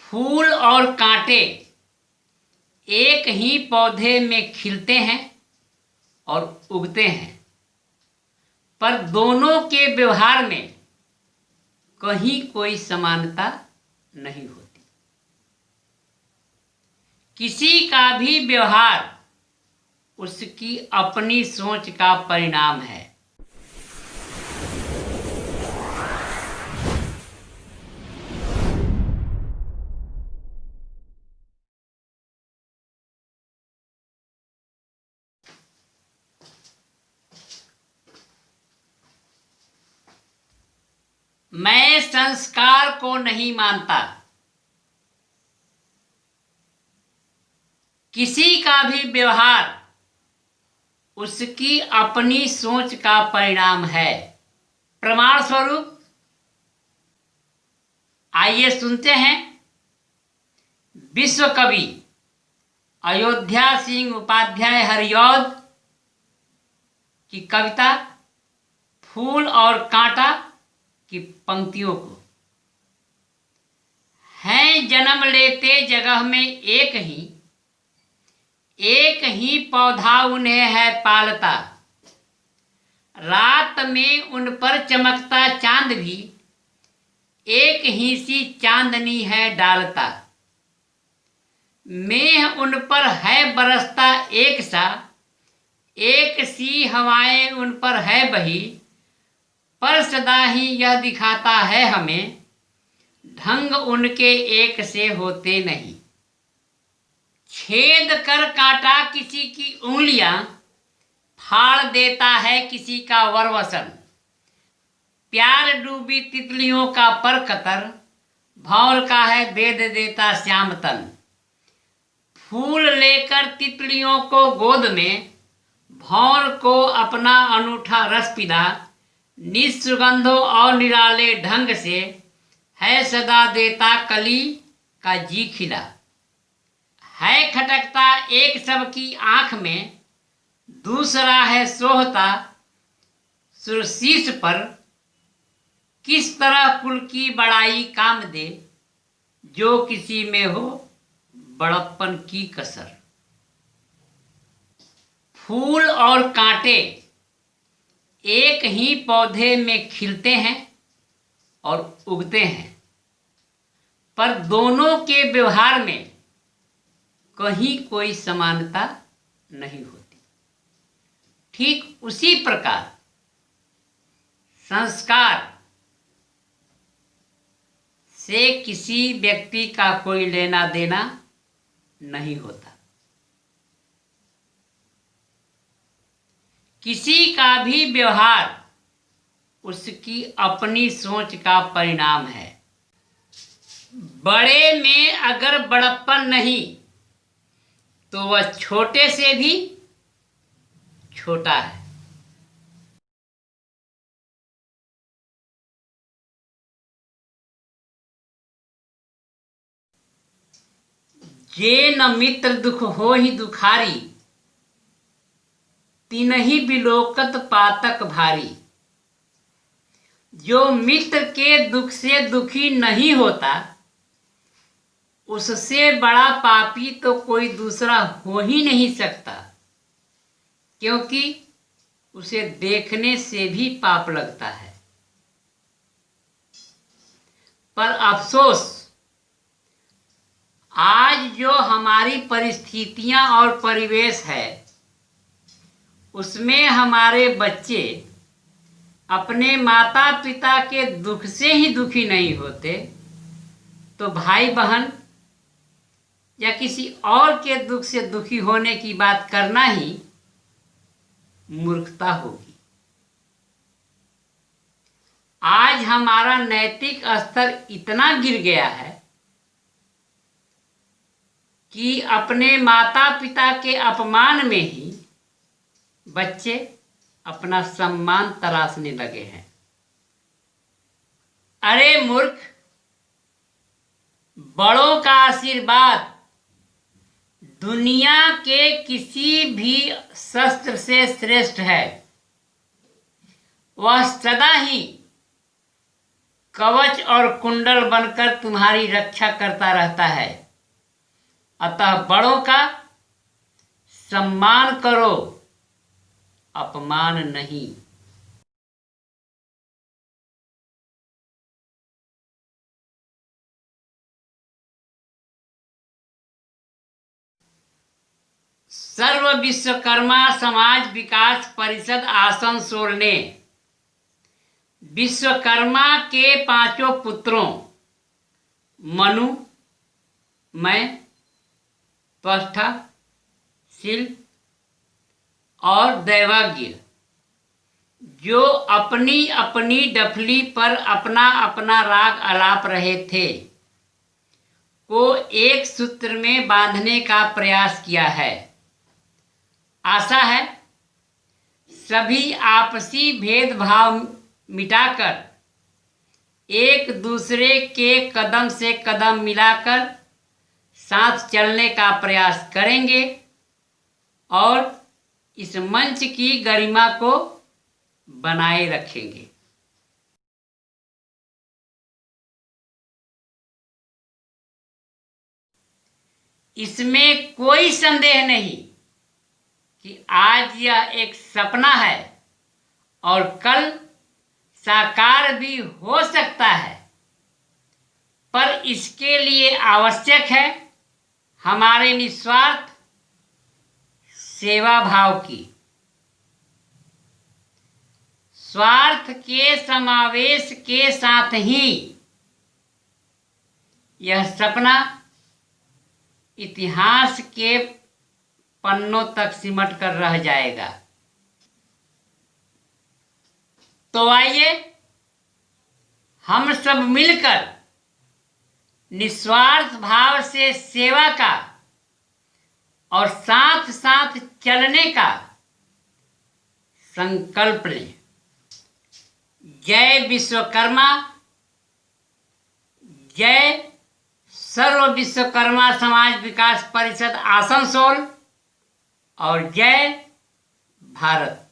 फूल और कांटे एक ही पौधे में खिलते हैं और उगते हैं, पर दोनों के व्यवहार में कहीं कोई समानता नहीं होती। किसी का भी व्यवहार उसकी अपनी सोच का परिणाम है। मैं संस्कार को नहीं मानता। किसी का भी व्यवहार उसकी अपनी सोच का परिणाम है। प्रमाण स्वरूप आइए सुनते हैं विश्व कवि अयोध्या सिंह उपाध्याय हरिऔध की कविता फूल और कांटा की पंक्तियों को। हैं जन्म लेते जगह में एक ही पौधा उन्हें है पालता। रात में उन पर चमकता चांद भी एक ही सी चांदनी है डालता। मेह उन पर है बरसता एक सा, एक सी हवाएं उन पर है बही, पर सदा ही यह दिखाता है हमें ढंग उनके एक से होते नहीं। छेद कर कांटा किसी की उंगलियां, फाड़ देता है किसी का वरवसन। प्यार डूबी तितलियों का पर कतर, भौर का है बेद देता श्याम तन। फूल लेकर तितलियों को गोद में, भौर को अपना अनूठा रस पिला। निस्सुगंधों और निराले ढंग से है सदा देता कली का जी खिला। है खटकता एक सबकी आंख में, दूसरा है सोहता सुरशीस पर। किस तरह कुल की बड़ाई काम दे, जो किसी में हो बड़प्पन की कसर। फूल और कांटे एक ही पौधे में खिलते हैं और उगते हैं, पर दोनों के व्यवहार में कहीं कोई समानता नहीं होती। ठीक उसी प्रकार संस्कार से किसी व्यक्ति का कोई लेना देना नहीं होता। किसी का भी व्यवहार उसकी अपनी सोच का परिणाम है। बड़े में अगर बड़प्पन नहीं तो वह छोटे से भी छोटा है। जे न मित्र दुख हो ही दुखारी, तिनहि बिलोकत पातक भारी। जो मित्र के दुख से दुखी नहीं होता, उससे बड़ा पापी तो कोई दूसरा हो ही नहीं सकता, क्योंकि उसे देखने से भी पाप लगता है। पर अफसोस, आज जो हमारी परिस्थितियां और परिवेश है, उसमें हमारे बच्चे अपने माता पिता के दुख से ही दुखी नहीं होते, तो भाई बहन या किसी और के दुख से दुखी होने की बात करना ही मूर्खता होगी। आज हमारा नैतिक स्तर इतना गिर गया है कि अपने माता पिता के अपमान में ही बच्चे अपना सम्मान तराशने लगे हैं। अरे मूर्ख, बड़ों का आशीर्वाद दुनिया के किसी भी शस्त्र से श्रेष्ठ है। वह सदा ही कवच और कुंडल बनकर तुम्हारी रक्षा करता रहता है। अतः बड़ों का सम्मान करो, अपमान नहीं। सर्व विश्वकर्मा समाज विकास परिषद आसनसोल ने विश्वकर्मा के 5 पुत्रों मनु, मैं, त्वष्टा, शिल्प और दैवज्ञ, जो अपनी अपनी डफली पर अपना अपना राग आलाप रहे थे, को एक सूत्र में बांधने का प्रयास किया है। आशा है सभी आपसी भेदभाव मिटाकर एक दूसरे के कदम से कदम मिलाकर साथ चलने का प्रयास करेंगे और इस मंच की गरिमा को बनाए रखेंगे। इसमें कोई संदेह नहीं कि आज यह एक सपना है और कल साकार भी हो सकता है, पर इसके लिए आवश्यक है हमारे निस्वार्थ सेवा भाव की। स्वार्थ के समावेश के साथ ही यह सपना इतिहास के पन्नों तक सिमट कर रह जाएगा। तो आइए हम सब मिलकर निस्वार्थ भाव से सेवा का और साथ साथ चलने का संकल्प लें। जय विश्वकर्मा, जय सर्व विश्वकर्मा समाज विकास परिषद आसनसोल और जय भारत।